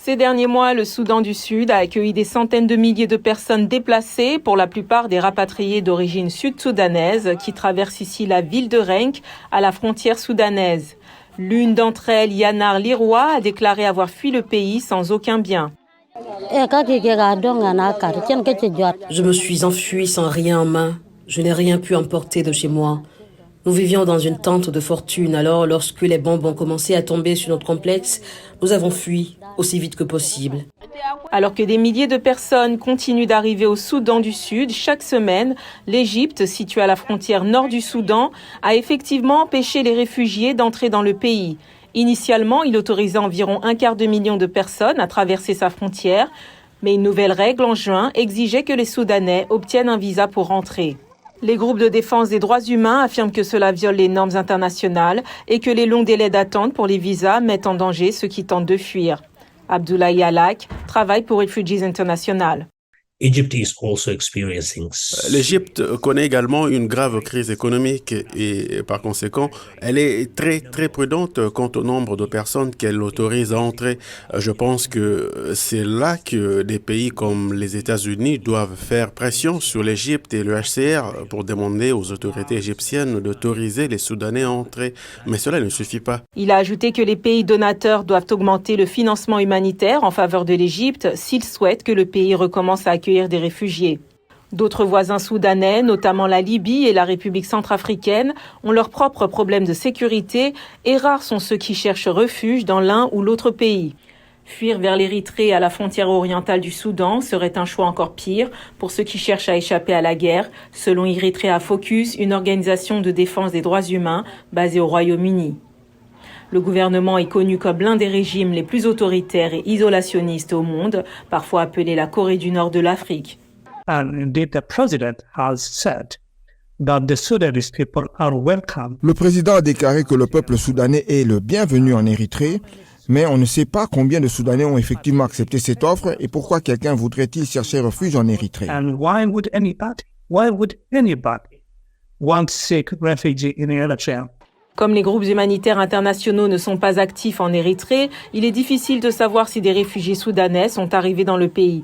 Ces derniers mois, le Soudan du Sud a accueilli des centaines de milliers de personnes déplacées, pour la plupart des rapatriés d'origine sud-soudanaise, qui traversent ici la ville de Renk, à la frontière soudanaise. L'une d'entre elles, Yanar Liroy, a déclaré avoir fui le pays sans aucun bien. Je me suis enfuie sans rien en main. Je n'ai rien pu emporter de chez moi. Nous vivions dans une tente de fortune, alors lorsque les bombes ont commencé à tomber sur notre complexe, nous avons fui aussi vite que possible. Alors que des milliers de personnes continuent d'arriver au Soudan du Sud chaque semaine, l'Égypte, située à la frontière nord du Soudan, a effectivement empêché les réfugiés d'entrer dans le pays. Initialement, il autorisait environ 1/4 million de personnes à traverser sa frontière, mais une nouvelle règle en juin exigeait que les Soudanais obtiennent un visa pour rentrer. Les groupes de défense des droits humains affirment que cela viole les normes internationales et que les longs délais d'attente pour les visas mettent en danger ceux qui tentent de fuir. Abdoulaye Alak travaille pour Refugees International. L'Égypte connaît également une grave crise économique et par conséquent, elle est très prudente quant au nombre de personnes qu'elle autorise à entrer. Je pense que c'est là que des pays comme les États-Unis doivent faire pression sur l'Égypte et le HCR pour demander aux autorités égyptiennes d'autoriser les Soudanais à entrer. Mais cela ne suffit pas. Il a ajouté que les pays donateurs doivent augmenter le financement humanitaire en faveur de l'Égypte s'ils souhaitent que le pays recommence à accueillir des réfugiés. D'autres voisins soudanais, notamment la Libye et la République centrafricaine, ont leurs propres problèmes de sécurité et rares sont ceux qui cherchent refuge dans l'un ou l'autre pays. Fuir vers l'Érythrée à la frontière orientale du Soudan serait un choix encore pire pour ceux qui cherchent à échapper à la guerre, selon Eritrea Focus, une organisation de défense des droits humains basée au Royaume-Uni. Le gouvernement est connu comme l'un des régimes les plus autoritaires et isolationnistes au monde, parfois appelé la Corée du Nord de l'Afrique. Le président a déclaré que le peuple soudanais est le bienvenu en Érythrée, mais on ne sait pas combien de Soudanais ont effectivement accepté cette offre et pourquoi quelqu'un voudrait-il chercher refuge en Érythrée. Comme les groupes humanitaires internationaux ne sont pas actifs en Érythrée, il est difficile de savoir si des réfugiés soudanais sont arrivés dans le pays.